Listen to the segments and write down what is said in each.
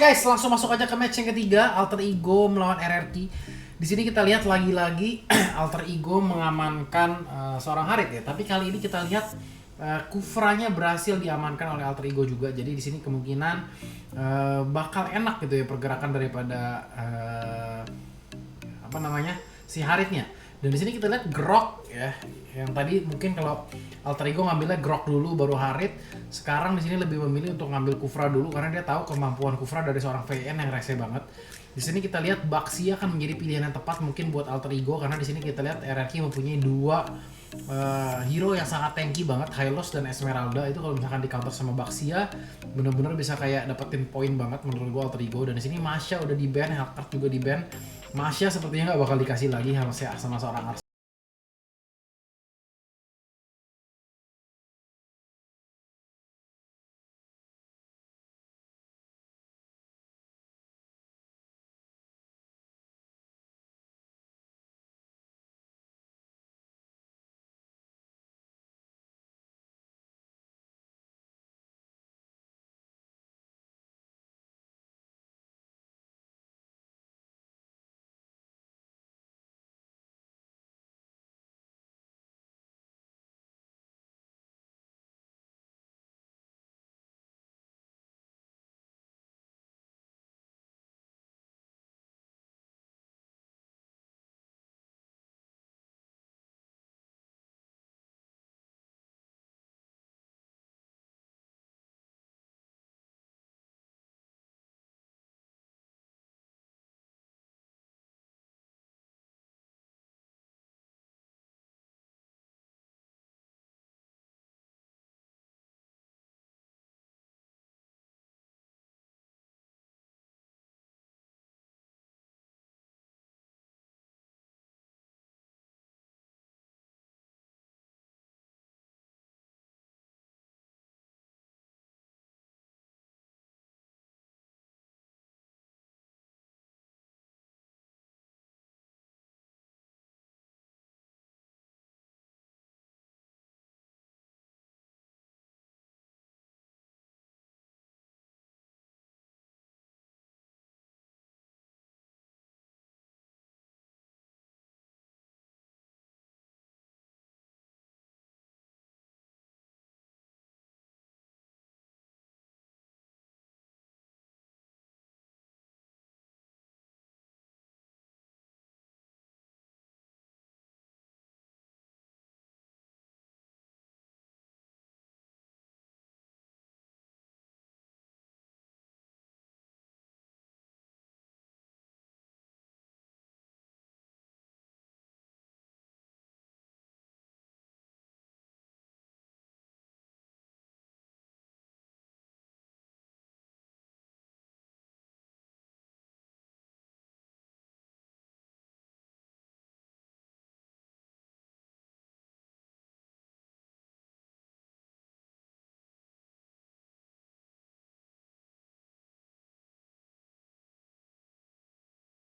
Guys, langsung masuk aja ke match yang ketiga, Alter Ego melawan RRQ. Di sini kita lihat lagi-lagi Alter Ego mengamankan seorang Harit ya. Tapi kali ini kita lihat Kufranya berhasil diamankan oleh Alter Ego juga. Jadi di sini kemungkinan bakal enak gitu ya pergerakan daripada si Haritnya. Dan di sini kita lihat Grok ya, yang tadi mungkin kalau Alter Ego ngambilnya Grok dulu baru Harit, sekarang di sini lebih memilih untuk ngambil Kufra dulu karena dia tahu kemampuan Kufra dari seorang VN yang rese banget. Di sini kita lihat Baxia akan menjadi pilihan yang tepat mungkin buat Alter Ego karena di sini kita lihat RRQ mempunyai dua hero yang sangat tanky banget, Hylos dan Esmeralda. Itu kalau misalkan di counter sama Baxia bener-bener bisa kayak dapetin poin banget menurut gua Alter Ego. Dan di sini Masha udah di ban, Hellcurt juga di ban. Masha sepertinya nggak bakal dikasih lagi sama seorang Ars.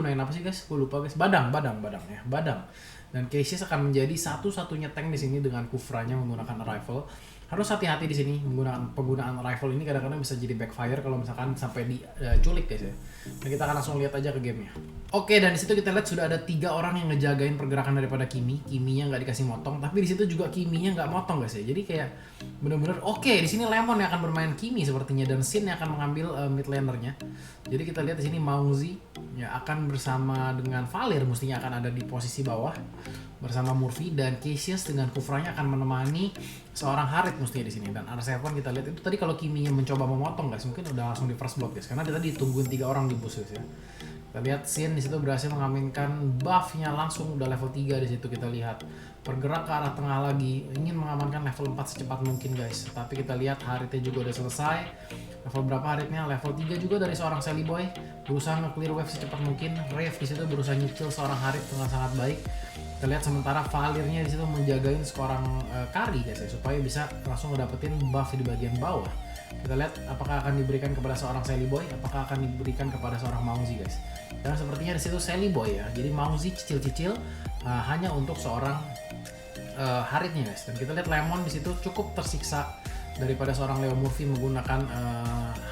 Gunain apa sih guys? Gue lupa guys. Badang ya. Badang. Dan Cassius akan menjadi satu-satunya tank di sini dengan Kufranya menggunakan rifle. Harus hati-hati di sini penggunaan rifle ini kadang-kadang bisa jadi backfire kalau misalkan sampai diculik guys ya. Nah, kita akan langsung lihat aja ke gamenya. Oke, dan di situ kita lihat sudah ada 3 orang yang ngejagain pergerakan daripada Kimi. Kiminya nggak dikasih motong, tapi di situ juga Kiminya nggak motong guys ya. Jadi kayak bener-bener oke, di sini Lemon yang akan bermain Kimi sepertinya dan Sin yang akan mengambil mid lanernya. Jadi kita lihat di sini Mauzi ya akan bersama dengan Valir mestinya akan ada di posisi bawah bersama Murphy, dan Cassius dengan Kufranya akan menemani seorang Harit mestinya di sini. Dan R7 kita lihat itu tadi kalau Kiminya mencoba memotong guys, mungkin udah langsung di first blood guys karena dia tadi ditungguin 3 orang di bus guys ya. Kita lihat Sin di situ berhasil mengaminkan buff-nya langsung udah level 3 di situ. Kita lihat bergerak ke arah tengah lagi, ingin mengamankan level 4 secepat mungkin guys. Tapi kita lihat Haritnya juga udah selesai. Level berapa Haritnya? Level 3 juga dari seorang Sally Boy. Berusaha nge-clear wave secepat mungkin. Rave di situ berusaha nyicil seorang Harit dengan sangat baik. Kita lihat sementara Valirnya di situ menjagain seorang Kari guys ya, supaya bisa langsung ngedapetin buff di bagian bawah. Kita lihat apakah akan diberikan kepada seorang Sally Boy, apakah akan diberikan kepada seorang Mauzi guys. Dan sepertinya di situ Sally Boy ya. Jadi Mauzi cicil-cicil hanya untuk seorang Haritnya guys. Dan kita lihat Lemon di situ cukup tersiksa daripada seorang Leo Murphy menggunakan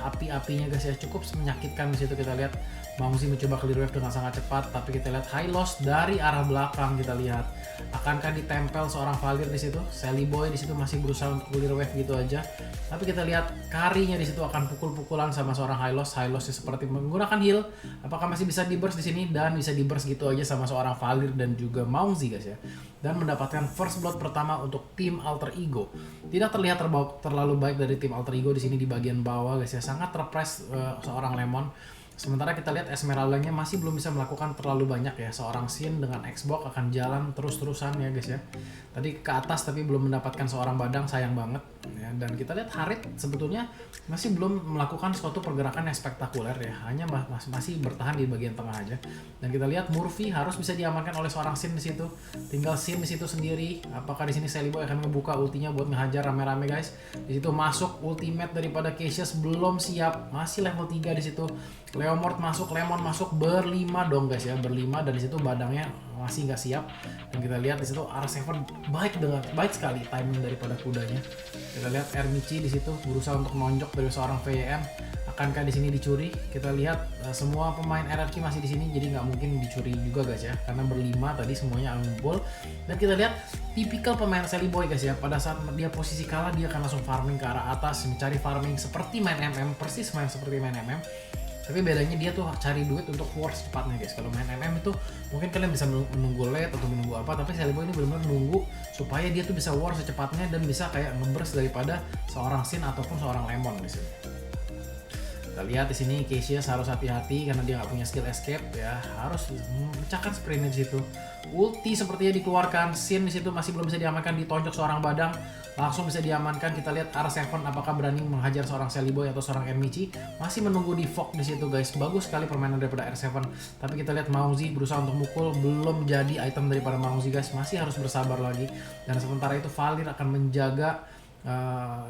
api-apinya guys ya, cukup menyakitkan. Di situ kita lihat Mongzi mencoba clear wave dengan sangat cepat, tapi kita lihat high loss dari arah belakang. Kita lihat akankah ditempel seorang Valir di situ. Sally Boy di situ masih berusaha untuk clear wave gitu aja, tapi kita lihat Karinya di situ akan pukul-pukulan sama seorang high loss. High loss seperti menggunakan heal, apakah masih bisa di burst di sini, dan bisa di burst gitu aja sama seorang Valir dan juga Mongzi guys ya, dan mendapatkan first blood pertama untuk tim Alter Ego. Tidak terlihat terlalu baik dari tim Alter Ego di sini di bagian bawah guys ya, sangat terpress seorang Lemon. Sementara kita lihat Esmeralda-nya masih belum bisa melakukan terlalu banyak ya. Seorang Xin dengan Xbox akan jalan terus-terusan ya guys ya. Tadi ke atas tapi belum mendapatkan seorang Badang, sayang banget ya. Dan kita lihat Harit sebetulnya masih belum melakukan suatu pergerakan yang spektakuler ya. Hanya masih bertahan di bagian tengah aja. Dan kita lihat Murphy harus bisa diamankan oleh seorang Xin di situ. Tinggal Xin di situ sendiri. Apakah di sini Sally Boy akan ngebuka ultinya buat ngehajar rame-rame guys? Di situ masuk ultimate daripada Cassius, belum siap. Masih level 3 di situ. Leomord masuk, Lemon masuk, berlima dong guys ya, berlima, dan di situ Badangnya masih nggak siap. Dan kita lihat di situ R7 baik sekali timing daripada kudanya. Kita lihat Ermici di situ berusaha untuk menonjok dari seorang VN. Akankah di sini dicuri? Kita lihat semua pemain RRQ masih di sini, jadi nggak mungkin dicuri juga guys ya, karena berlima tadi semuanya ngumpul. Dan kita lihat tipikal pemain Sally Boy guys ya, pada saat dia posisi kalah dia akan langsung farming ke arah atas, mencari farming seperti main MM, persis main seperti main MM. Tapi bedanya dia tuh cari duit untuk war secepatnya guys. Kalau main MM itu mungkin kalian bisa menunggu late atau menunggu apa, tapi Sally Boy ini benar-benar nunggu supaya dia tuh bisa war secepatnya dan bisa kayak ngeburst daripada seorang Sin ataupun seorang Lemon di sini. Kita lihat di sini Cassius harus hati-hati karena dia nggak punya skill escape ya, harus memecahkan sprintnya di situ. Ulti sepertinya dikeluarkan, Sin di situ masih belum bisa diamankan, ditonjok seorang Badang, langsung bisa diamankan. Kita lihat R7 apakah berani menghajar seorang Sally Boy atau seorang Ermici, masih menunggu di fog di situ guys. Bagus sekali permainan daripada R7, tapi kita lihat Mongzi berusaha untuk mukul, belum jadi item daripada Mongzi guys, masih harus bersabar lagi. Dan sementara itu Valir akan menjaga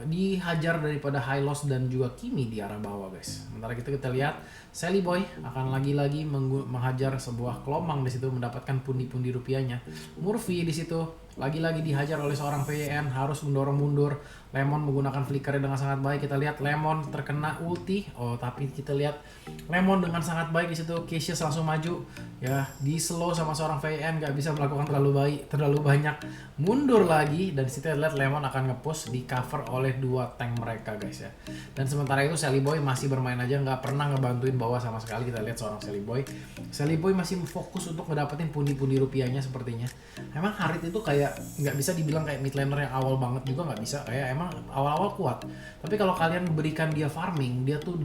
dihajar daripada High Loss dan juga Kimi di arah bawah guys. Sementara kita lihat Sally Boy akan lagi-lagi menghajar sebuah kelomang di situ, mendapatkan pundi-pundi rupiahnya. Murphy di situ lagi-lagi dihajar oleh seorang VN, harus mendorong mundur. Lemon menggunakan flickernya dengan sangat baik. Kita lihat Lemon terkena ulti. Oh, tapi kita lihat Lemon dengan sangat baik di situ. Cassius langsung maju. Ya, di slow sama seorang VN, nggak bisa melakukan terlalu banyak. Mundur lagi, dan di situ lihat Lemon akan nge-push, di cover oleh dua tank mereka guys ya. Dan sementara itu Sally Boy masih bermain aja, nggak pernah ngebantuin bawah sama sekali. Kita lihat seorang Sally Boy. Sally Boy masih fokus untuk ngedapetin pundi-pundi rupiahnya sepertinya. Emang Harit itu kayak nggak bisa dibilang kayak mid laner yang awal banget juga, nggak bisa. Kayak emang awal-awal kuat, tapi kalau kalian berikan dia farming, dia tuh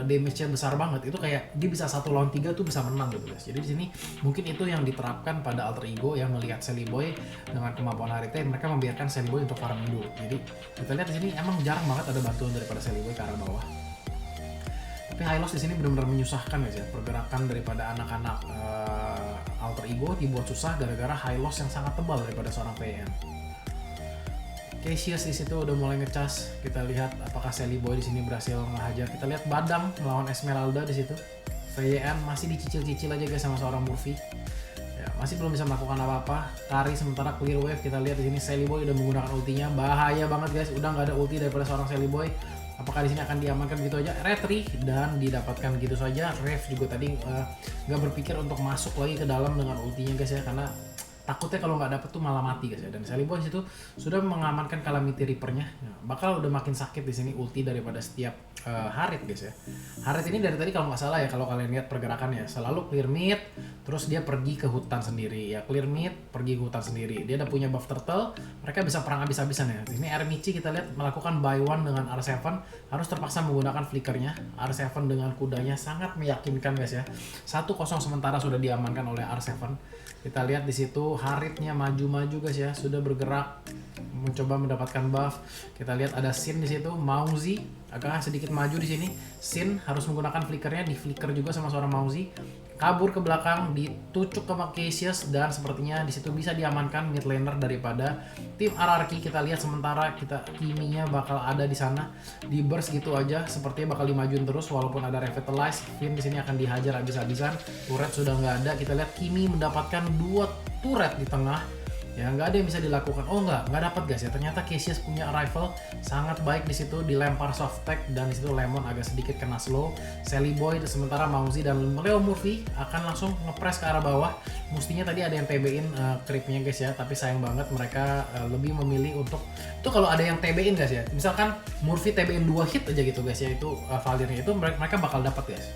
damage-nya besar banget. Itu kayak dia bisa 1 lawan 3 tuh bisa menang gitu guys. Jadi di sini mungkin itu yang diterapkan pada Alter Ego yang melihat Sally Boy dengan kemampuan Haritnya, mereka membiarkan Sally Boy untuk farming dulu. Jadi kita lihat di sini emang jarang banget ada bantuan daripada Sally Boy ke arah bawah. Tapi High Loss di sini benar-benar menyusahkan guys ya. Pergerakan daripada anak-anak Alter Ego dibuat susah gara-gara High Loss yang sangat tebal daripada seorang PN. Cassius di situ udah mulai ngecas. Kita lihat apakah Sally Boy di sini berhasil ngehajar. Kita lihat Badang melawan Esmeralda di situ. VN masih dicicil-cicil aja guys sama seorang Murphy. Ya, masih belum bisa melakukan apa-apa. Kari sementara clear wave. Kita lihat di sini Sally Boy udah menggunakan ultinya. Bahaya banget guys. Udah nggak ada ulti daripada seorang Sally Boy. Apakah di sini akan diamankan gitu aja? Retri dan didapatkan gitu saja. Rev juga tadi nggak berpikir untuk masuk lagi ke dalam dengan ultinya guys ya, karena takutnya kalau nggak dapet tuh malah mati guys ya. Dan Sally Boy situ sudah mengamankan Calamity Reaper-nya. Nah, bakal udah makin sakit di sini ulti daripada setiap Harit guys ya. Harit ini dari tadi kalau nggak salah ya, kalau kalian lihat pergerakannya selalu clear mid, terus dia pergi ke hutan sendiri ya, clear mid pergi ke hutan sendiri. Dia udah punya buff turtle, mereka bisa perang habis-habisan ya. Ini Ermici kita lihat melakukan buy one dengan R7, harus terpaksa menggunakan flickernya. R7 dengan kudanya sangat meyakinkan guys ya. 1-0 sementara sudah diamankan oleh R7. Kita lihat di situ Haritnya maju-maju guys ya, sudah bergerak mencoba mendapatkan buff. Kita lihat ada Sin di situ, Mongzi agak sedikit maju di sini. Sin harus menggunakan flickernya, di flicker juga sama seorang Mongzi. Kabur ke belakang, ditucuk ke Cassius, dan sepertinya di situ bisa diamankan mid laner daripada tim RRQ. Kita lihat sementara Kimi-nya bakal ada di sana, di burst gitu aja, sepertinya bakal dimajuin terus walaupun ada revitalize. Finn di sini akan dihajar habis-habisan. Turret sudah nggak ada. Kita lihat Kimi mendapatkan 2 turret di tengah. Ya nggak ada yang bisa dilakukan. Oh nggak dapat guys ya. Ternyata Cassius punya rifle sangat baik di situ, dilempar soft tag dan di situ Lemon agak sedikit kena slow. Sally Boy sementara Mauzi dan Leo Murphy akan langsung ngepres ke arah bawah. Mestinya tadi ada yang TB-in creepnya guys ya, tapi sayang banget mereka lebih memilih untuk itu kalau ada yang TB-in guys ya. Misalkan Murphy TB-in 2 hit aja gitu guys ya, itu Valirnya itu mereka bakal dapat guys.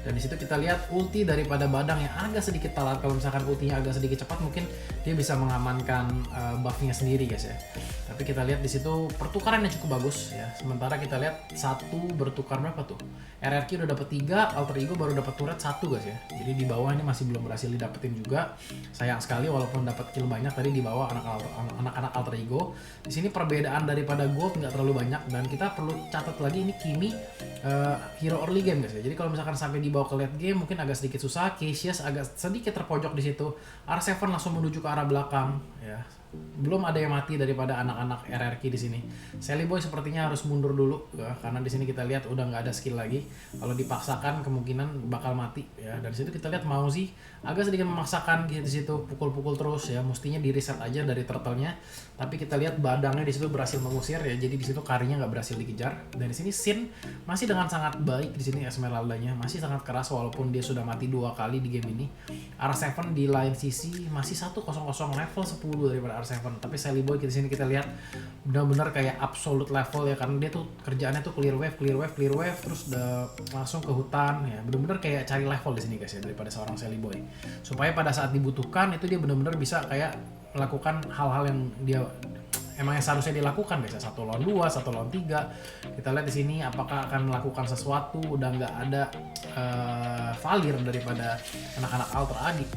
Dan disitu kita lihat ulti daripada Badang yang agak sedikit telat. Kalau misalkan ultinya agak sedikit cepat, mungkin dia bisa mengamankan buffnya sendiri guys ya. Tapi kita lihat di situ pertukaran yang cukup bagus ya. Sementara kita lihat satu bertukar berapa tuh? RRQ udah dapat 3, Alter Ego baru dapat turret 1 guys ya. Jadi di bawah ini masih belum berhasil didapetin juga. Sayang sekali walaupun dapat kill banyak tadi di bawah anak-anak Alter Ego. Di sini perbedaan daripada Gold nggak terlalu banyak dan kita perlu catat lagi ini Kimi hero early game guys ya. Jadi kalau misalkan sampai dibawa ke late game mungkin agak sedikit susah. Cassius agak sedikit terpojok di situ. R7 langsung menuju ke arah belakang ya. Belum ada yang mati daripada anak-anak RRQ di sini. Sally Boy sepertinya harus mundur dulu ya, karena di sini kita lihat udah nggak ada skill lagi. Kalau dipaksakan kemungkinan bakal mati ya. Dari situ kita lihat Mauzi agak sedikit memaksakan di situ, pukul-pukul terus ya. Mestinya di reset aja dari turtle-nya. Tapi kita lihat Badangnya di situ berhasil mengusir ya. Jadi di situ Karinya nggak berhasil dikejar. Dan di sini Sin masih dengan sangat baik di sini Esmeralda-nya masih sangat keras walaupun dia sudah mati 2 kali di game ini. R7 di lain sisi masih 100 level 10 daripada R7. Tapi Sally Boy di sini kita lihat benar-benar kayak absolute level ya, karena dia tuh kerjaannya tuh clear wave terus udah langsung ke hutan ya. Benar-benar kayak cari level di sini guys ya daripada seorang Sally Boy. Supaya pada saat dibutuhkan itu dia benar-benar bisa kayak melakukan hal-hal yang dia emang yang seharusnya dilakukan guys ya. 1 lawan 2, 1 lawan 3. Kita lihat di sini apakah akan melakukan sesuatu. Udah nggak ada Valir daripada anak-anak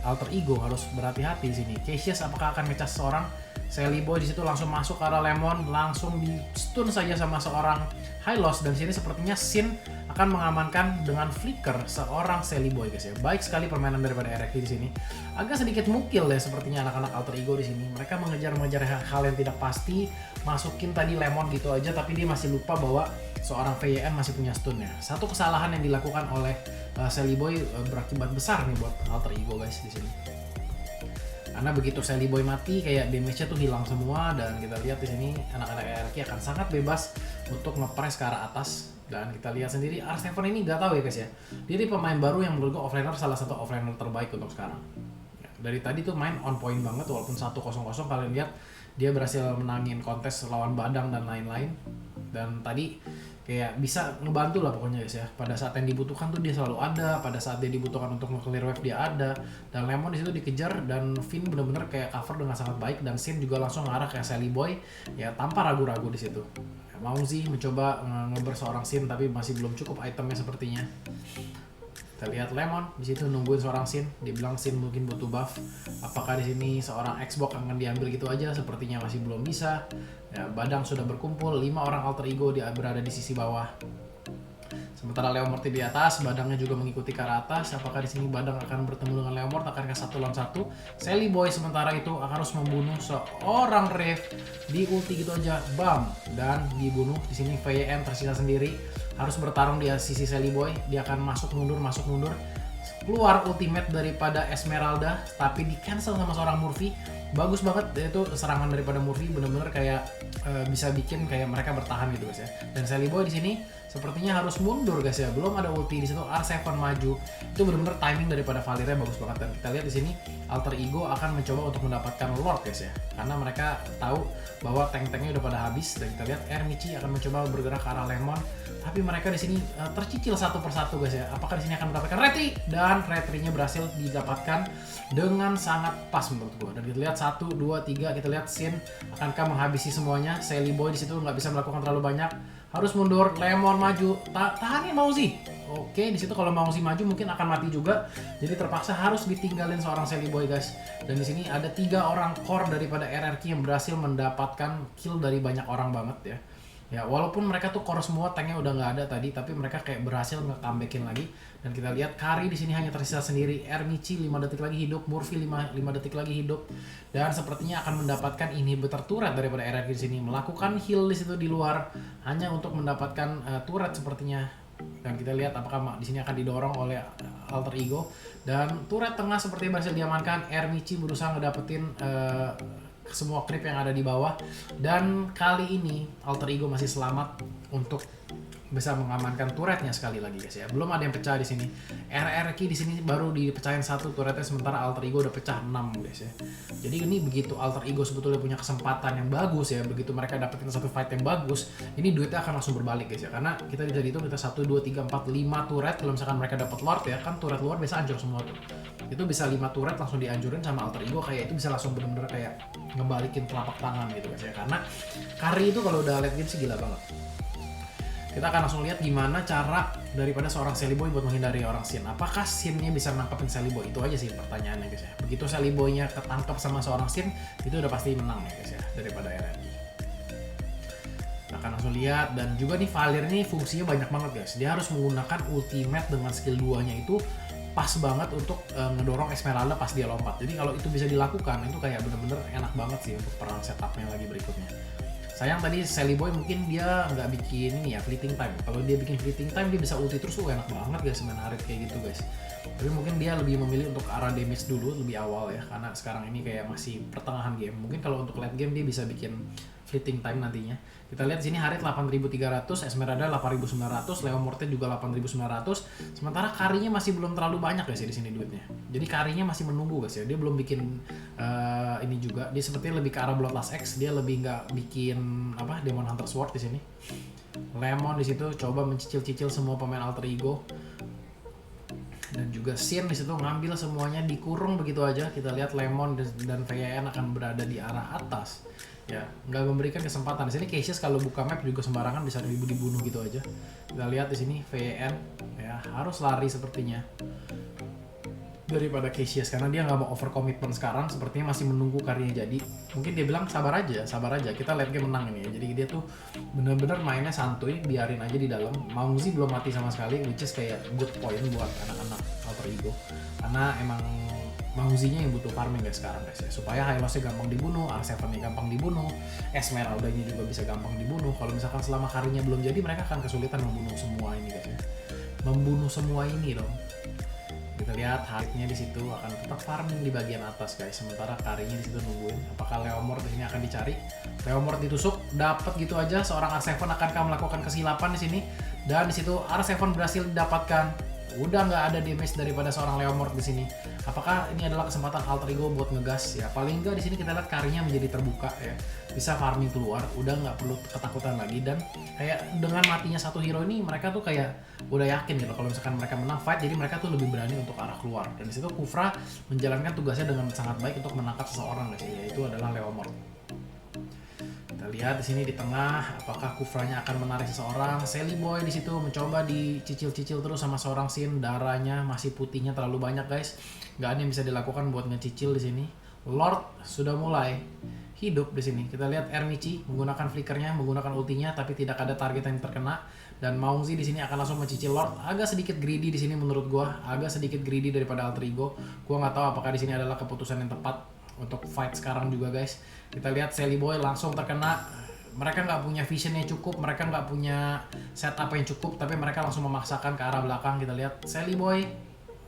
alter ego, harus berhati-hati di sini. Cassius apakah akan ngecas seorang Sally Boy di situ langsung masuk ke arah Lemon, langsung di stun saja sama seorang Hylos. Dan di sini sepertinya Sin akan mengamankan dengan flicker seorang Sally Boy guys ya. Baik sekali permainan daripada RRQ di sini. Agak sedikit mukil ya sepertinya anak-anak alter ego di sini. Mereka mengejar hal yang tidak pasti, masukin tadi Lemon gitu aja tapi dia masih lupa bahwa seorang VYN masih punya stunnya. Satu kesalahan yang dilakukan oleh Sally Boy berakibat besar nih buat alter ego guys di sini. Karena begitu Sally Boy mati kayak damage-nya tuh hilang semua dan kita lihat di sini anak-anak RRQ akan sangat bebas untuk nge-press ke arah atas. Dan kita lihat sendiri R7 ini nggak tahu ya guys ya. Dia ini pemain baru yang menurut gue offlaner salah satu offlaner terbaik untuk sekarang. Ya, dari tadi tuh main on point banget walaupun 1-0 kalian lihat dia berhasil menangin kontes lawan Badang dan lain-lain. Dan tadi kayak bisa ngebantu lah pokoknya guys ya. Pada saat yang dibutuhkan tuh dia selalu ada, pada saat dia dibutuhkan untuk nge-clear wave dia ada. Dan Lemon di situ dikejar dan Finn benar-benar kayak cover dengan sangat baik dan Sin juga langsung ngarah ke Sally Boy ya tanpa ragu-ragu di situ. Ya, Mauzi mencoba ngeber seorang Sin tapi masih belum cukup itemnya sepertinya. Kita lihat Lemon di situ nungguin seorang Sin, dibilang Sin mungkin butuh buff. Apakah di sini seorang Xbox akan diambil gitu aja? Sepertinya masih belum bisa. Ya, Badang sudah berkumpul, 5 orang alter ego dia berada di sisi bawah. Sementara Leomort di atas, Badangnya juga mengikuti ke arah atas. Apakah di sini Badang akan bertemu dengan Leomort? Akankah 1 lawan 1? Sally Boy sementara itu akan harus membunuh seorang Rave di ulti gitu aja, bam, dan dibunuh. Di sini VYN tersisa sendiri, harus bertarung di sisi Sally Boy. Dia akan masuk mundur, keluar ultimate daripada Esmeralda, tapi di cancel sama seorang Murphy. Bagus banget itu serangan daripada Murphy, bener-bener kayak bisa bikin kayak mereka bertahan gitu guys ya. Dan Sally Boy di sini sepertinya harus mundur guys ya. Belum ada ulti di situ, R7 maju. Itu bener-bener timing daripada Valirnya bagus banget. Dan kita lihat di sini alter ego akan mencoba untuk mendapatkan Lord guys ya. Karena mereka tahu bahwa tank-tanknya udah pada habis. Dan kita lihat Ermici akan mencoba bergerak ke arah Lemon. Tapi mereka di sini tercicil satu persatu guys ya. Apakah di sini akan mendapatkan retry? Dan retry-nya berhasil didapatkan dengan sangat pas menurut gua. Dan kita lihat 1, 2, 3, kita lihat Sin akankah menghabisi semuanya. Sally Boy di situ nggak bisa melakukan terlalu banyak, harus mundur. Lemon maju, tahanin Mauzi. Oke, di situ kalau Mauzi maju mungkin akan mati juga. Jadi terpaksa harus ditinggalin seorang Sally Boy guys. Dan di sini ada 3 orang core daripada RRQ yang berhasil mendapatkan kill dari banyak orang banget ya. Ya, walaupun mereka tuh core semua, tanknya udah nggak ada tadi, tapi mereka kayak berhasil nge-comebackin lagi. Dan kita lihat Kari di sini hanya tersisa sendiri. Ermici 5 detik lagi hidup, Murphy 5 detik lagi hidup. Dan sepertinya akan mendapatkan inhibitor turret daripada RRQ di sini, melakukan heal di situ di luar hanya untuk mendapatkan turret sepertinya. dan kita lihat apakah di sini akan didorong oleh Alter Ego. Dan turret tengah seperti berhasil diamankan. Ermici berusaha ngedapetin semua creep yang ada di bawah, dan kali ini Alter Ego masih selamat untuk bisa mengamankan turretnya sekali lagi guys ya. Belum ada yang pecah di sini. RRQ di sini baru dipecahin satu turretnya, sementara Alter Ego udah pecah 6 guys ya. Jadi ini begitu Alter Ego sebetulnya punya kesempatan yang bagus ya, begitu mereka dapetin satu fight yang bagus, ini duitnya akan langsung berbalik guys ya. Karena kita bisa dihitung kita 1 2 3 4 5 turret, kalau misalkan mereka dapat Lord ya, kan turret luar biasa hancur semua tuh. Itu bisa 5 turret langsung dihancurin sama Alter Ego, kayak itu bisa langsung bener-bener kayak ngebalikin telapak tangan gitu guys ya. Karena carry itu kalau udah late game sih gila banget. Kita akan langsung lihat gimana cara daripada seorang Sally Boy buat menghindari orang Sin. Apakah Sinnya bisa nangkepin Sally Boy? Itu aja sih pertanyaannya guys ya. Begitu Sally Boy-nya ketangkep sama seorang Sin, itu udah pasti menang ya guys ya, daripada RRQ. Kita akan langsung lihat, dan juga nih Valir nih fungsinya banyak banget guys. Dia harus menggunakan ultimate dengan skill 2-nya itu pas banget untuk ngedorong Esmeralda pas dia lompat. Jadi kalau itu bisa dilakukan, itu kayak bener-bener enak banget sih untuk perang setupnya lagi berikutnya. Sayang tadi Sally Boy mungkin dia nggak bikin ini ya, fleeting time. Kalau dia bikin fleeting time dia bisa ulti terus, enak banget guys main Harit kayak gitu guys. Tapi mungkin dia lebih memilih untuk arah damage dulu lebih awal ya, karena sekarang ini kayak masih pertengahan game. Mungkin kalau untuk late game dia bisa bikin fleeting time nantinya. Kita lihat di sini Harit 8.300, Esmeralda 8.900, Leo Morte juga 8.900. Sementara karinya masih belum terlalu banyak guys ya di sini duitnya. Jadi karinya masih menunggu guys ya. Dia belum bikin ini juga. Dia sepertinya lebih ke arah Bloodlust X. Dia lebih nggak bikin apa Demon Hunter Sword di sini. Lemon di situ coba mencicil-cicil semua pemain Alter Ego. Dan juga Sin di situ ngambil semuanya, dikurung begitu aja. Kita lihat Lemon dan VN akan berada di arah atas. Ya, nggak memberikan kesempatan. Di sini Cassius kalau buka map juga sembarangan bisa dibunuh gitu aja. Kita lihat di sini VN ya harus lari sepertinya daripada Cassius, karena dia nggak mau over commitment sekarang, sepertinya masih menunggu karyanya jadi. Mungkin dia bilang sabar aja, kita late game menang ini ya. Jadi dia tuh bener-bener mainnya santuy, biarin aja di dalam. Mauzi belum mati sama sekali, which is kayak good point buat anak-anak Alter Ego, karena emang Mauzinya yang butuh farming guys sekarang guys ya, supaya Hylos-nya gampang dibunuh, R7-nya gampang dibunuh, Esmeralda-nya juga bisa gampang dibunuh. Kalau misalkan selama karirnya belum jadi, mereka akan kesulitan membunuh semua ini guys ya. Membunuh semua ini dong. Kita lihat Haritnya di situ akan tetap farming di bagian atas guys, sementara karinya di situ nungguin. Apakah Leomord di sini akan dicari? Leomord ditusuk, dapat gitu aja. Seorang R7 akankah melakukan kesilapan di sini? Dan di situ R7 berhasil didapatkan. Udah nggak ada damage daripada seorang Leomord di sini. Apakah ini adalah kesempatan Alter Ego buat ngegas? Ya paling nggak di sini kita lihat karinya menjadi terbuka ya, bisa farming keluar, udah nggak perlu ketakutan lagi. Dan kayak dengan matinya satu hero ini, mereka tuh kayak udah yakin gitu kalau misalkan mereka menang fight, jadi mereka tuh lebih berani untuk arah keluar. Dan di situ Kufra menjalankan tugasnya dengan sangat baik untuk menangkap seseorang guys, yaitu adalah Leomord. Kita lihat di sini di tengah, apakah Kufranya akan menarik seseorang? Sally Boy di situ mencoba dicicil-cicil terus sama seorang Sin, darahnya masih putihnya terlalu banyak guys. Nggak ada yang bisa dilakukan buat ngecicil di sini. Lord sudah mulai hidup di sini. Kita lihat Ermici menggunakan flickernya, menggunakan ultinya, tapi tidak ada target yang terkena. Dan Mauzi di sini akan langsung mencicil Lord. Agak sedikit greedy di sini menurut gua, agak sedikit greedy daripada Alter Ego. Gua nggak tahu apakah di sini adalah keputusan yang tepat untuk fight sekarang juga guys. Kita lihat Sally Boy langsung terkena. Mereka nggak punya vision yang cukup, mereka nggak punya setup yang cukup, tapi mereka langsung memaksakan ke arah belakang. Kita lihat Sally Boy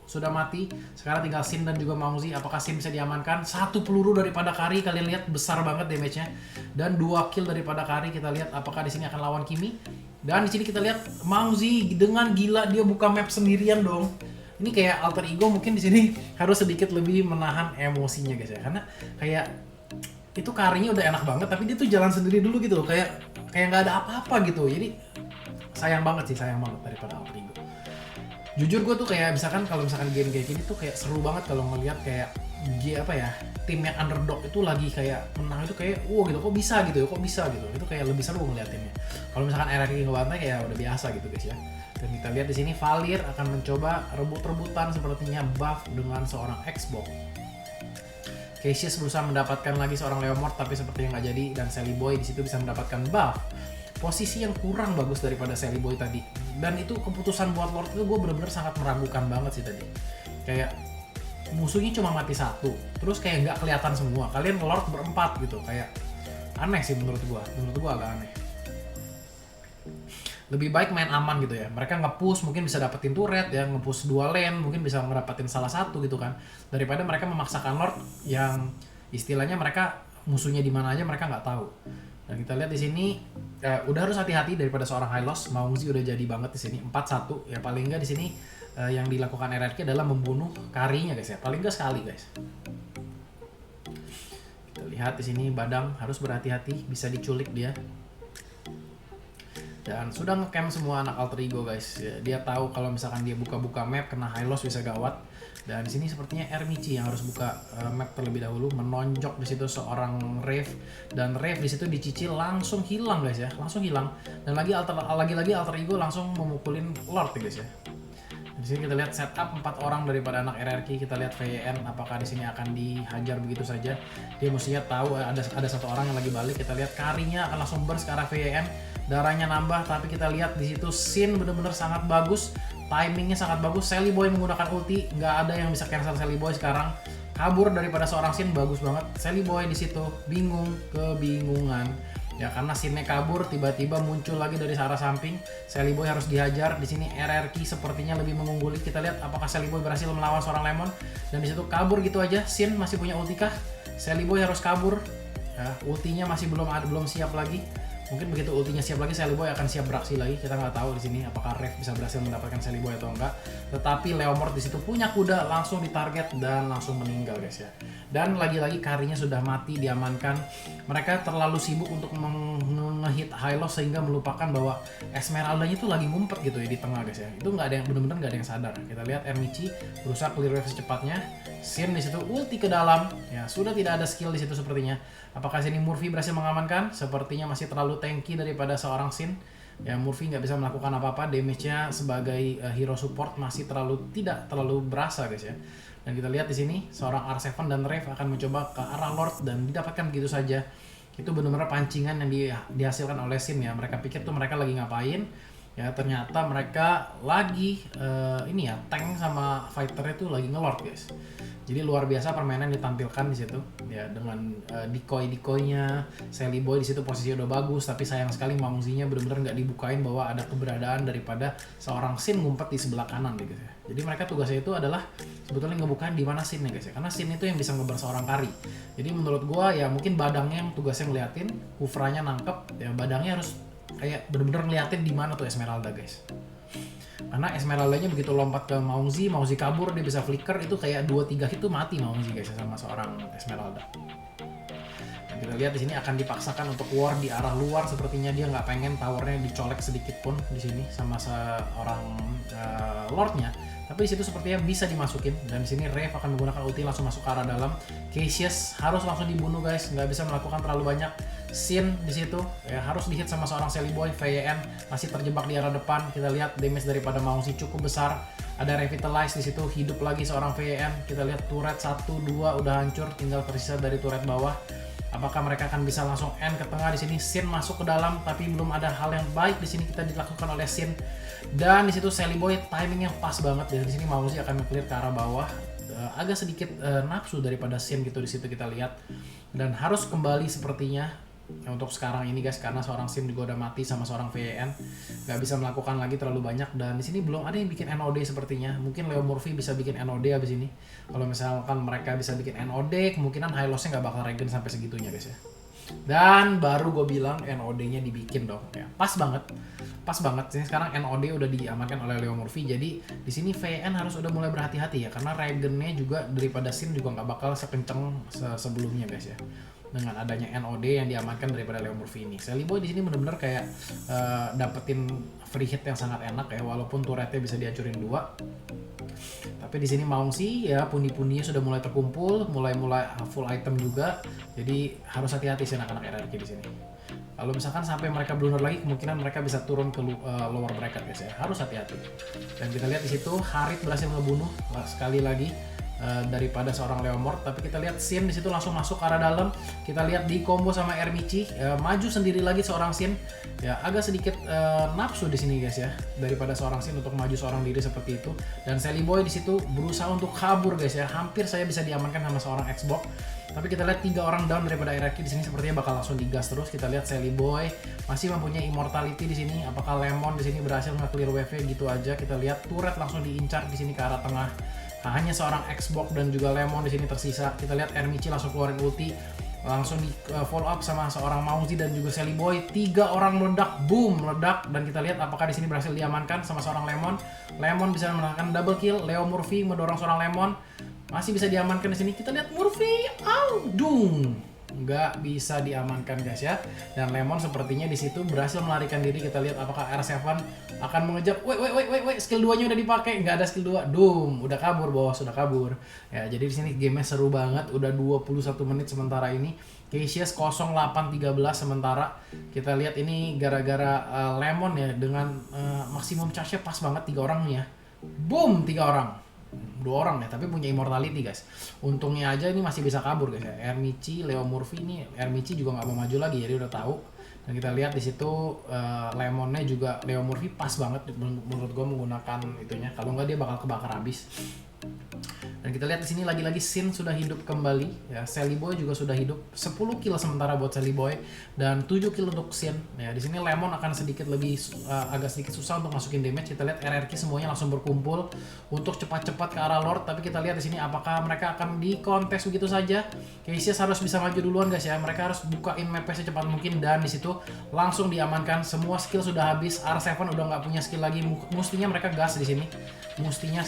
sudah mati. Sekarang tinggal Sin dan juga Mauzi. Apakah Sin bisa diamankan? Satu peluru daripada Kari, kalian lihat besar banget damage-nya. Dan 2 kill daripada Kari. Kita lihat apakah di sini akan lawan Kimi. Dan di sini kita lihat Mauzi dengan gila dia buka map sendirian dong. Ini kayak Alter Ego mungkin di sini harus sedikit lebih menahan emosinya guys ya, karena kayak itu karinya udah enak banget tapi dia tuh jalan sendiri dulu gitu, kayak nggak ada apa-apa gitu. Jadi sayang banget daripada Alter Ego. Jujur gue tuh kayak misalkan kalau misalkan game kayak gini tuh kayak seru banget kalau ngelihat kayak tim yang underdog itu lagi kayak menang, itu kayak gitu, kok bisa gitu, itu kayak lebih seru ngeliatinnya. Kalau misalkan RRQ ngebantai kayak udah biasa gitu guys ya. Dan kita lihat di sini Valir akan mencoba rebut-rebutan sepertinya buff dengan seorang Xbox. Cassius berusaha mendapatkan lagi seorang Leomord tapi sepertinya nggak jadi, dan Sally Boy di situ bisa mendapatkan buff. Posisi yang kurang bagus daripada Sally Boy tadi. Dan itu keputusan buat Lord itu gue bener-bener sangat meragukan banget sih tadi. Kayak musuhnya cuma mati satu, terus kayak nggak kelihatan semua. Kalian Lord berempat gitu, kayak aneh sih menurut gue agak aneh. lebih baik main aman gitu ya. Mereka nge-push mungkin bisa dapetin turret ya, nge-push 2 lane mungkin bisa ngedapetin salah satu gitu kan, daripada mereka memaksakan Lord yang istilahnya mereka musuhnya di mana aja mereka nggak tahu. Dan kita lihat di sini udah harus hati-hati daripada seorang Hylos. Maungzi udah jadi banget di sini 4-1 ya, paling nggak di sini yang dilakukan RRQ adalah membunuh carry-nya guys ya, paling nggak sekali guys. Kita lihat di sini Badang harus berhati-hati, bisa diculik dia. Dan sudah ngecamp semua anak alter ego guys ya, dia tahu kalau misalkan dia buka-buka map kena Hylos bisa gawat. Dan di sini sepertinya Ermici yang harus buka map terlebih dahulu, menonjok di situ seorang Rave, dan Rave di situ dicicil langsung hilang guys ya, langsung hilang. Dan lagi-lagi alter ego langsung memukulin Lord ya guys ya. Di sini kita lihat setup 4 orang daripada anak RRQ. Kita lihat VN apakah di sini akan dihajar begitu saja. Dia mestinya tahu ada satu orang yang lagi balik. Kita lihat carry-nya akan langsung burst ke arah VN. Darahnya nambah, tapi kita lihat di situ Sin benar-benar sangat bagus. Timingnya sangat bagus. Sally Boy menggunakan ulti, nggak ada yang bisa cancel Sally Boy sekarang. Kabur daripada seorang Sin, bagus banget. Sally Boy di situ bingung, kebingungan. Ya karena Sinnya kabur, tiba-tiba muncul lagi dari arah samping. Sally Boy harus dihajar. Di sini RRQ sepertinya lebih mengungguli. Kita lihat apakah Sally Boy berhasil melawan seorang Lemon. Dan di situ kabur gitu aja. Sin masih punya ulti kah? Sally Boy harus kabur. Ya, ultinya masih belum siap lagi. Mungkin begitu ultinya siap lagi, Sally Boy akan siap beraksi lagi. Kita nggak tahu di sini apakah Rev bisa berhasil mendapatkan Sally Boy atau enggak. Tetapi Leomord di situ punya kuda, langsung ditarget dan langsung meninggal guys ya. Dan lagi-lagi carry-nya sudah mati, diamankan. Mereka terlalu sibuk untuk nge-hit Hylos sehingga melupakan bahwa Esmeralda-nya itu lagi ngumpet gitu ya di tengah guys ya. Itu nggak ada yang benar-benar nggak ada yang sadar. Kita lihat Ermici berusaha clear wave secepatnya. Sin di situ ulti ke dalam, ya sudah tidak ada skill di situ sepertinya. Apakah sini Murphy berhasil mengamankan? Sepertinya masih terlalu tanky daripada seorang Sin. Ya Murphy nggak bisa melakukan apa-apa, damage-nya sebagai hero support masih tidak terlalu berasa guys ya. Dan kita lihat di sini seorang R7 dan Rave akan mencoba ke arah Lord dan didapatkan begitu saja. Itu benar-benar pancingan yang dihasilkan oleh Sin ya. Mereka pikir tuh mereka lagi ngapain? Ya ternyata mereka lagi tank sama fighter itu lagi ngelord guys. Jadi luar biasa permainan ditampilkan di situ ya, dengan decoy-nya Sally Boy di situ posisinya udah bagus, tapi sayang sekali Maungzi-nya benar-benar nggak dibukain bahwa ada keberadaan daripada seorang Sin ngumpet di sebelah kanan gitu ya. Jadi mereka tugasnya itu adalah sebetulnya ngebukain di mana Sin ya guys ya, karena Sin itu yang bisa ngebar seorang carry. Jadi menurut gua ya mungkin Badangnya yang tugasnya ngeliatin, Kufranya nangkep, ya Badangnya harus kayak bener-bener ngeliatin di mana tuh Esmeralda guys. Karena Esmeralda-nya begitu lompat ke Maungzi kabur, dia bisa flicker, itu kayak 2-3 hit tuh mati Maungzi guys sama seorang Esmeralda. Dan kita lihat di sini akan dipaksakan untuk war di arah luar, sepertinya dia nggak pengen towernya dicolek sedikit pun di sini sama seorang Lordnya. Tapi di situ sepertinya bisa dimasukin, dan di sini Rave akan menggunakan ulti langsung masuk ke arah dalam. Cassius harus langsung dibunuh guys, nggak bisa melakukan terlalu banyak. Sin di situ ya harus dihit sama seorang Sally Boy. VN masih terjebak di arah depan. Kita lihat damage daripada Maungzi cukup besar. Ada revitalize di situ, hidup lagi seorang VN. Kita lihat turret 1-2 udah hancur, tinggal tersisa dari turret bawah. Apakah mereka akan bisa langsung end ke tengah? Di sini Sin masuk ke dalam, tapi belum ada hal yang baik di sini kita dilakukan oleh Sin. Dan di situ Sally Boy timingnya pas banget. Dari sini Maungzi akan clear ke arah bawah. Agak sedikit nafsu daripada Sin gitu di situ kita lihat. Dan harus kembali sepertinya ya, untuk sekarang ini guys, karena seorang Sin juga udah mati sama seorang VN, nggak bisa melakukan lagi terlalu banyak. Dan di sini belum ada yang bikin NOD sepertinya. Mungkin Leo Murphy bisa bikin NOD abis ini. Kalau misalkan mereka bisa bikin NOD, kemungkinan Hylos-nya nggak bakal regen sampai segitunya guys ya. Dan baru gue bilang NOD-nya dibikin dong ya, pas banget. Sini sekarang NOD udah diamankan oleh Leo Murphy. Jadi di sini VN harus udah mulai berhati-hati ya, karena regennya juga daripada Sin juga nggak bakal sekenceng sebelumnya guys ya, dengan adanya NOD yang diamankan daripada Leo Murphy ini. Sally Boy di sini benar-benar kayak dapetin free hit yang sangat enak ya, walaupun turretnya bisa dihancurin 2. Tapi di sini Maungzi ya pundi-pundinya sudah mulai terkumpul, mulai full item juga. Jadi harus hati-hati sih anak-anak RRQ di sini. Kalau misalkan sampai mereka blunder lagi, kemungkinan mereka bisa turun ke lower bracket guys ya. Harus hati-hati. Dan kita lihat di situ Harit berhasil ngebunuh sekali lagi. daripada seorang Leomord. Tapi kita lihat Sin di situ langsung masuk ke arah dalam. Kita lihat di combo sama Ermici, maju sendiri lagi seorang Sin. Ya agak sedikit nafsu di sini guys ya, daripada seorang Sin untuk maju seorang diri seperti itu. Dan Sally Boy di situ berusaha untuk kabur guys ya, hampir saya bisa diamankan sama seorang Xbox. Tapi kita lihat 3 orang down daripada Iraqi di sini, sepertinya bakal langsung digas terus. Kita lihat Sally Boy masih mempunyai immortality di sini. Apakah Lemon di sini berhasil nge-clear wave gitu aja? Kita lihat turret langsung diincar di sini ke arah tengah. Nah, hanya seorang Xbox dan juga Lemon di sini tersisa. Kita lihat Ermici langsung keluarin ulti, langsung di follow up sama seorang Mauzi dan juga Sally Boy. 3 orang meledak, boom, meledak. Dan kita lihat apakah di sini berhasil diamankan sama seorang Lemon. Lemon bisa menangkan double kill. Leo Murphy mendorong seorang Lemon, masih bisa diamankan di sini. Kita lihat Murphy, dung, nggak bisa diamankan guys ya. Dan Lemon sepertinya di situ berhasil melarikan diri. Kita lihat apakah R7 akan mengejar. Wait, skill 2-nya udah dipakai, nggak ada skill 2. Udah kabur bos, udah kabur. Ya, jadi di sini gamenya seru banget. Udah 21 menit sementara ini. Cassius 0813 sementara. Kita lihat ini gara-gara Lemon ya, dengan maksimum charge-nya pas banget 3 orang nih ya. Boom, 3 orang. 2 orang ya, tapi punya immortality guys. Untungnya aja ini masih bisa kabur guys ya. Ermici, Leo Murphy nih, Ermici juga nggak mau maju lagi, jadi udah tahu. Dan kita lihat di situ Lemonnya juga Leo Murphy pas banget menurut gue menggunakan itunya. Kalau nggak dia bakal kebakar habis. Dan kita lihat di sini lagi-lagi Sin sudah hidup kembali ya. Sally Boy juga sudah hidup. 10 kill sementara buat Sally Boy dan 7 kill untuk Sin. Ya, di sini Lemon akan sedikit lebih agak sedikit susah untuk masukin damage. Kita lihat RRQ semuanya langsung berkumpul untuk cepat-cepat ke arah Lord. Tapi kita lihat di sini apakah mereka akan dikontes begitu saja. Cassius harus bisa maju duluan guys ya. Mereka harus bukain map-nya secepat mungkin, dan di situ langsung diamankan. Semua skill sudah habis. R7 udah nggak punya skill lagi. Mestinya mereka gas di sini. Mestinya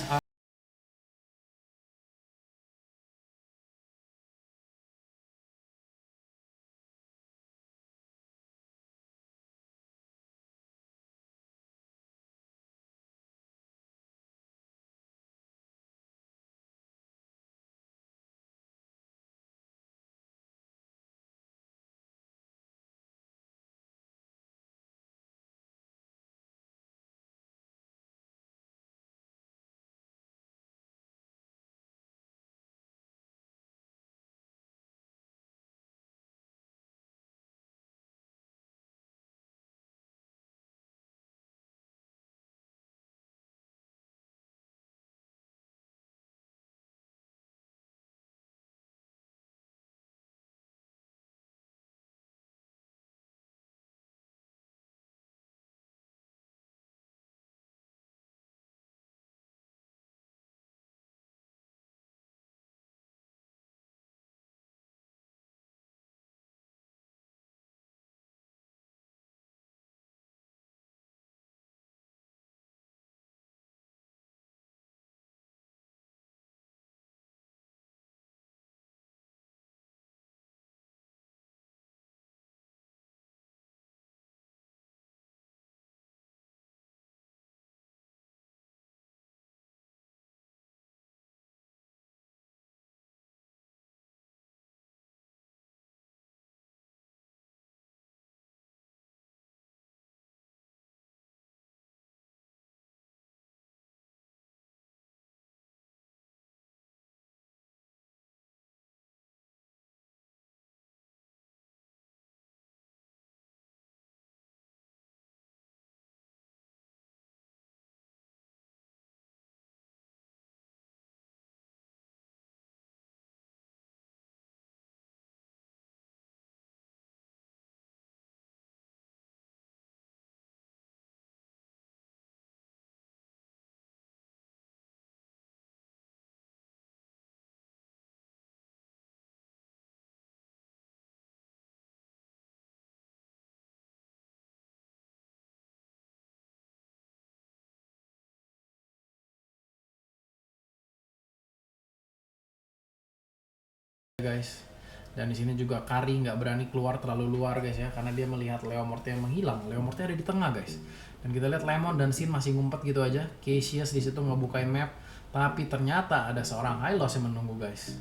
guys. Dan di sini juga Kari nggak berani keluar terlalu luar guys ya, karena dia melihat Leomord yang menghilang. Leomord ada di tengah guys. Dan kita lihat Lemon dan Sin masih ngumpet gitu aja. Cassius di situ ngebukain map, tapi ternyata ada seorang Hylos yang menunggu guys.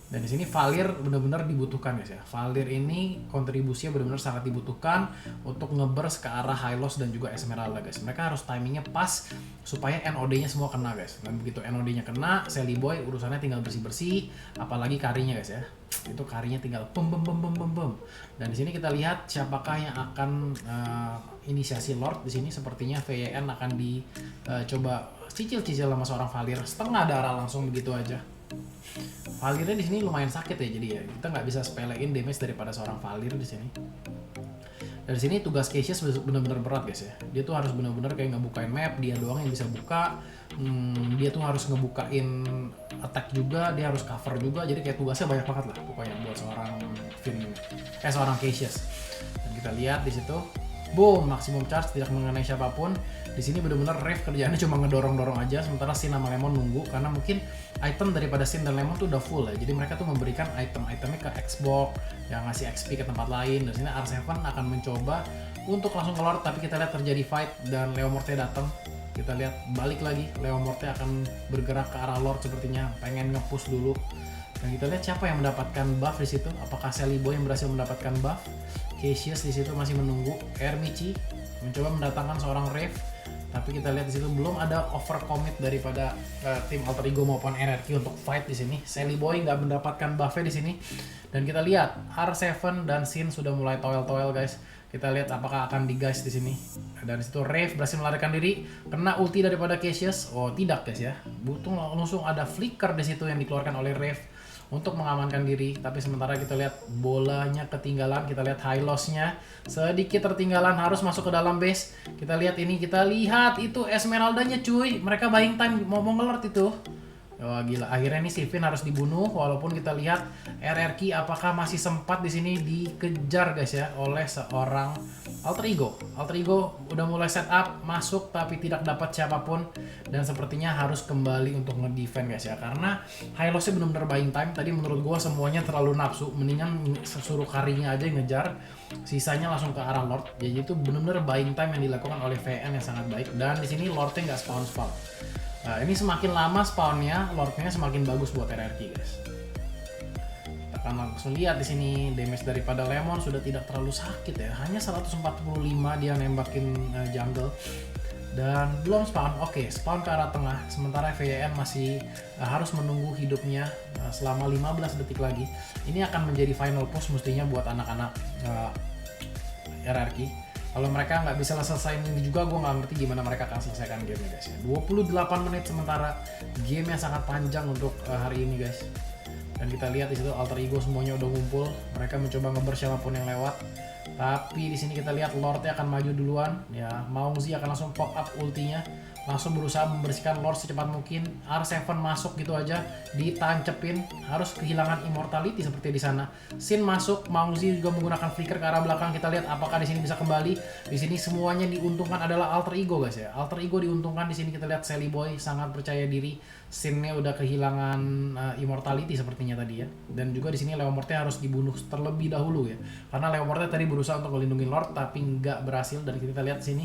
Dan di sini Valir benar-benar dibutuhkan guys ya. Valir ini kontribusinya benar-benar sangat dibutuhkan untuk ngeburst ke arah High Loss dan juga Esmeralda guys. Mereka harus timingnya pas supaya NOD-nya semua kena guys. Dan begitu NOD-nya kena, Sally Boy urusannya tinggal bersih-bersih, apalagi karinya guys ya. Itu karinya tinggal bum. Dan di sini kita lihat siapakah yang akan inisiasi Lord di sini. Sepertinya VYN akan dicoba cicil-cicil sama seorang Valir, setengah darah langsung begitu aja. Valirnya di sini lumayan sakit ya, jadi ya kita nggak bisa sepelein damage daripada seorang Valir di sini. Dari sini tugas Cassius benar-benar berat guys ya. Dia tuh harus benar-benar kayak ngebukain map, dia doang yang bisa buka. Dia tuh harus ngebukain attack juga, dia harus cover juga. Jadi kayak tugasnya banyak banget lah pokoknya buat seorang seorang Cassius. Dan kita lihat di situ, boom, maksimum charge tidak mengenai siapapun. Di sini benar-benar Rave kerjaannya cuma ngedorong-dorong aja, sementara Sin sama Lemon nunggu karena mungkin item daripada Sin dan Lemon tuh udah full ya. Jadi mereka tuh memberikan item-itemnya ke Xbox yang ngasih XP ke tempat lain. Dan sini R7 akan mencoba untuk langsung keluar, tapi kita lihat terjadi fight dan Leo Morte datang. Kita lihat balik lagi, Leo Morte akan bergerak ke arah Lord sepertinya, pengen nge-push dulu. Dan kita lihat siapa yang mendapatkan buff di situ. Apakah Sally Boy yang berhasil mendapatkan buff? Cassius di situ masih menunggu. Ermici mencoba mendatangkan seorang Rave, tapi kita lihat di situ belum ada overcommit daripada tim Alter Ego maupun RRQ untuk fight di sini. Sally Boy nggak mendapatkan buffnya di sini. Dan kita lihat R7 dan Sin sudah mulai toel-toel guys. Kita lihat apakah akan digas di sini. Dan situ Rave berhasil melarikan diri, kena ulti daripada Cassius. Oh tidak guys ya, butuh langsung ada flicker di situ yang dikeluarkan oleh Rave untuk mengamankan diri. Tapi sementara kita lihat bolanya ketinggalan, kita lihat high loss-nya sedikit tertinggalan, harus masuk ke dalam base. Kita lihat ini, kita lihat itu Esmeraldanya cuy, mereka buying time mau ngelord itu. Wah gila, akhirnya ini Sivin harus dibunuh. Walaupun kita lihat RRQ apakah masih sempat di sini dikejar guys ya oleh seorang Alter Ego. Alter Ego udah mulai setup masuk tapi tidak dapat siapapun, dan sepertinya harus kembali untuk ngedefend guys ya, karena high loss-nya benar-benar buying time. Tadi menurut gua semuanya terlalu nafsu, mendingan suruh karinya aja yang ngejar, sisanya langsung ke arah Lord. Jadi itu benar-benar buying time yang dilakukan oleh VN yang sangat baik. Dan di sini Lord-nya nggak spawn. Nah, ini semakin lama spawnnya, Lord-nya semakin bagus buat RRQ guys. Kita akan langsung lihat di sini damage daripada Lemon sudah tidak terlalu sakit ya, hanya 145 dia nembakin jungle. Dan belum spawn, oke, spawn ke arah tengah. Sementara VN masih harus menunggu hidupnya selama 15 detik lagi. Ini akan menjadi final push mestinya buat anak-anak RRQ. Kalau mereka nggak bisa selesaiin ini juga, gue nggak ngerti gimana mereka akan selesaikan game guys ya. 28 menit sementara game yang sangat panjang untuk hari ini guys. Dan kita lihat di situ Alter Ego semuanya udah ngumpul, mereka mencoba ngeburst siapapun yang lewat. Tapi di sini kita lihat Lord-nya akan maju duluan ya. Maungzi akan langsung pop up ultinya, langsung berusaha membersihkan Lord secepat mungkin. R7 masuk gitu aja, ditancepin, harus kehilangan immortality seperti di sana. Sin masuk, Maungzi juga menggunakan flicker ke arah belakang. Kita lihat apakah di sini bisa kembali. Di sini semuanya diuntungkan adalah Alter Ego guys ya. Alter Ego diuntungkan di sini. Kita lihat Sally Boy sangat percaya diri. Sin-nya udah kehilangan immortality sepertinya tadi ya. Dan juga di sini Leo Morte harus dibunuh terlebih dahulu ya. Karena Leo Morte tadi berusaha untuk melindungi Lord tapi nggak berhasil. Dan kita lihat sini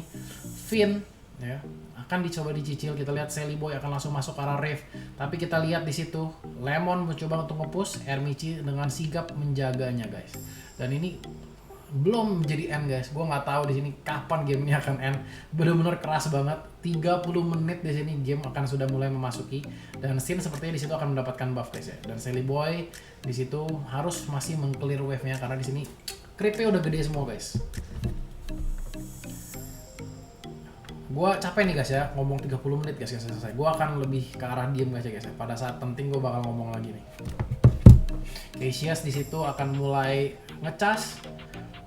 Finn ya akan dicoba dicicil. Kita lihat Sally Boy akan langsung masuk ke arah Rave, tapi kita lihat di situ Lemon mencoba untuk nge-push, Ermici dengan sigap menjaganya guys. Dan ini belum menjadi end guys, gue nggak tahu di sini kapan game ini akan end. Bener-bener keras banget, 30 menit di sini game akan sudah mulai memasuki, dan Sin sepertinya di situ akan mendapatkan buff guys ya. Dan Sally Boy di situ harus masih meng-clear wave-nya karena di sini creep-nya udah gede semua guys. Gua capek nih guys ya, ngomong 30 menit guys selesai. Gua akan lebih ke arah diem guys ya guys ya. Pada saat penting gua bakal ngomong lagi nih. Cassius di situ akan mulai ngecas.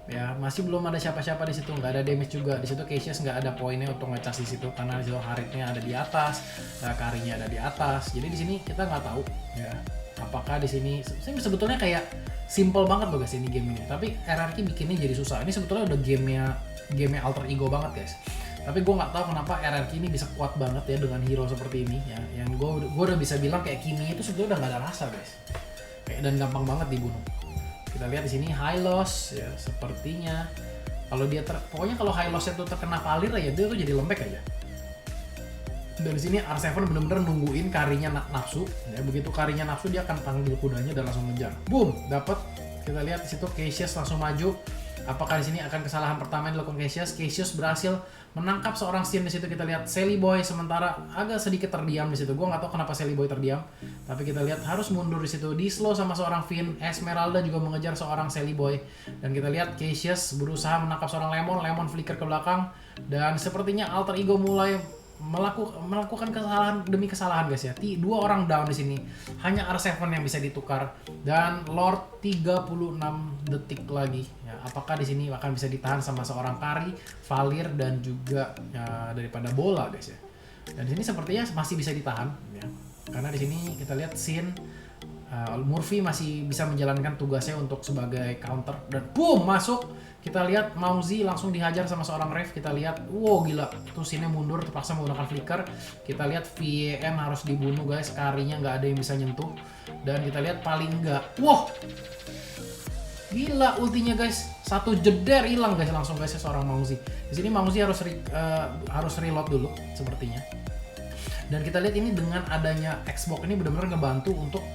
Ya, masih belum ada siapa-siapa di situ, nggak ada damage juga. Di situ Cassius nggak ada poinnya untuk ngecas di situ karena di situ Haritnya ada di atas, Karinya ada di atas. Jadi di sini kita nggak tahu ya. Apakah di sini sebetulnya kayak simple banget loh guys ini game ini. Tapi RRQ bikinnya jadi susah. Ini sebetulnya udah game Alter Ego banget guys. Tapi gue nggak tahu kenapa RRQ ini bisa kuat banget ya dengan hero seperti ini ya. Yang gue udah bisa bilang kayak Kimi itu sebetulnya udah nggak ada rasa guys. Dan gampang banget dibunuh. Kita lihat di sini high loss ya, sepertinya kalau dia pokoknya kalau high loss itu terkena Valir ya dia tuh jadi lembek aja. Dan di sini R7 bener-bener nungguin Karinya nafsu. Ya, begitu Karinya nafsu dia akan panggil kudanya dan langsung ngejar. Boom, dapat. Kita lihat di situ Cassius langsung maju. Apakah di sini akan kesalahan pertama yang dilakukan Cassius? Cassius berhasil menangkap seorang Sin di situ. Kita lihat Sally Boy sementara agak sedikit terdiam di situ. Gua nggak tahu kenapa Sally Boy terdiam, tapi kita lihat harus mundur di situ. Di slow sama seorang Finn. Esmeralda juga mengejar seorang Sally Boy. Dan kita lihat Cassius berusaha menangkap seorang Lemon. Lemon flicker ke belakang. Dan sepertinya Alter Ego mulai melakukan kesalahan demi kesalahan guys ya. Dua orang down di sini. Hanya R7 yang bisa ditukar dan Lord 36 detik lagi. Ya, apakah di sini akan bisa ditahan sama seorang Kari, Valir dan juga ya, daripada bola guys ya. Dan di sini sepertinya masih bisa ditahan ya. Karena di sini kita lihat Sin Murphy masih bisa menjalankan tugasnya untuk sebagai counter dan boom masuk. Kita lihat Mauzi langsung dihajar sama seorang ref. Kita lihat, wow gila, itu Sinnya mundur terpaksa menggunakan flicker. Kita lihat VN harus dibunuh guys, Karinya nggak ada yang bisa nyentuh. Dan kita lihat paling nggak, wow, gila ultinya guys, satu jeder hilang guys langsung guys seorang Mauzi. Di sini Mauzi harus reload dulu sepertinya. Dan kita lihat ini dengan adanya Xbox ini benar-benar ngebantu untuk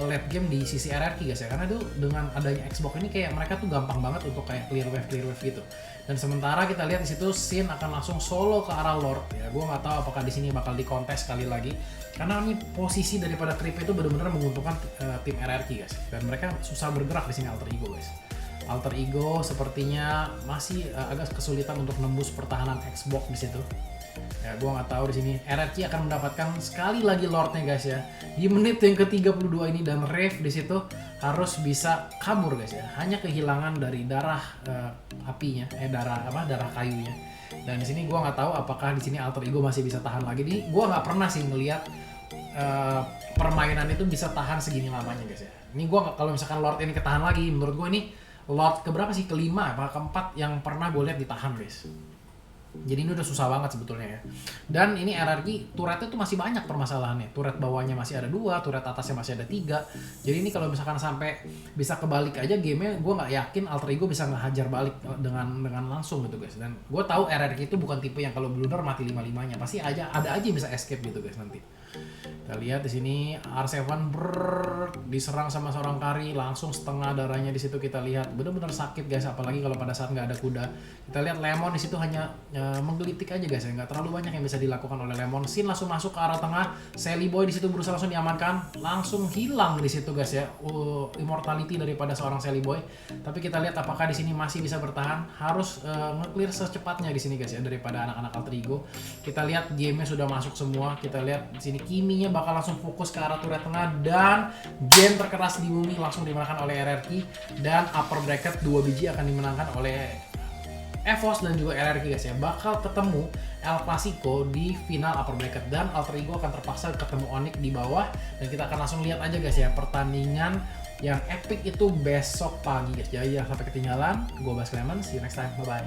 late game di sisi RRQ guys ya, karena itu dengan adanya Xbox ini kayak mereka tuh gampang banget untuk kayak clear wave gitu. Dan sementara kita lihat di situ Sin akan langsung solo ke arah Lord ya. Gue nggak tahu apakah di sini bakal dikontes sekali lagi karena ini posisi daripada creep itu benar-benar menguntungkan tim RRQ guys, dan mereka susah bergerak di sini Alter Ego guys. Alter Ego sepertinya masih agak kesulitan untuk nembus pertahanan Xbox di situ. Ya, gue nggak tahu di sini RRQ akan mendapatkan sekali lagi Lordnya guys ya di menit yang ke-32 ini, dan Rave di situ harus bisa kabur guys ya, hanya kehilangan dari darah apinya, darah kayunya. Dan di sini gue nggak tahu apakah di sini Alter Ego masih bisa tahan lagi. Gue nggak pernah sih ngelihat permainan itu bisa tahan segini lamanya guys ya. Ini gue kalau misalkan Lord ini ketahan lagi, menurut gue ini Lord keberapa sih, kelima apa keempat yang pernah gue lihat ditahan guys. Jadi ini udah susah banget sebetulnya ya. Dan ini RRQ turretnya tuh masih banyak permasalahannya. Turret bawahnya masih ada 2, turret atasnya masih ada 3. Jadi ini kalau misalkan sampai bisa kebalik aja gamenya, gue nggak yakin Alter Ego bisa ngehajar balik dengan langsung gitu guys. Dan gue tahu RRQ itu bukan tipe yang kalau blunder mati 5-5-nya. Pasti ada aja yang bisa escape gitu guys nanti. Kita lihat di sini R7 diserang sama seorang Kari, langsung setengah darahnya di situ. Kita lihat bener-bener sakit guys, apalagi kalau pada saat nggak ada kuda. Kita lihat Lemon di situ hanya menggelitik aja guys ya, nggak terlalu banyak yang bisa dilakukan oleh Lemon. Sin langsung masuk ke arah tengah, Sally Boy di situ berusaha langsung diamankan, langsung hilang di situ guys ya. Immortality daripada seorang Sally Boy. Tapi kita lihat apakah di sini masih bisa bertahan, harus nge-clear secepatnya di sini guys ya daripada anak-anak Alter Ego. Kita lihat gamenya sudah masuk semua. Kita lihat di sini Kiminya bakal langsung fokus ke arah turret tengah, dan game terkeras di bumi langsung dimenangkan oleh RRQ, dan upper bracket 2 biji akan dimenangkan oleh EVOS dan juga RRQ guys ya. Bakal ketemu El Clasico di final upper bracket, dan Alter Ego akan terpaksa ketemu Onyx di bawah. Dan kita akan langsung lihat aja guys ya pertandingan yang epic itu besok pagi guys. Jadi jangan sampai ketinggalan. Gue Bas Clement, see you next time, bye bye.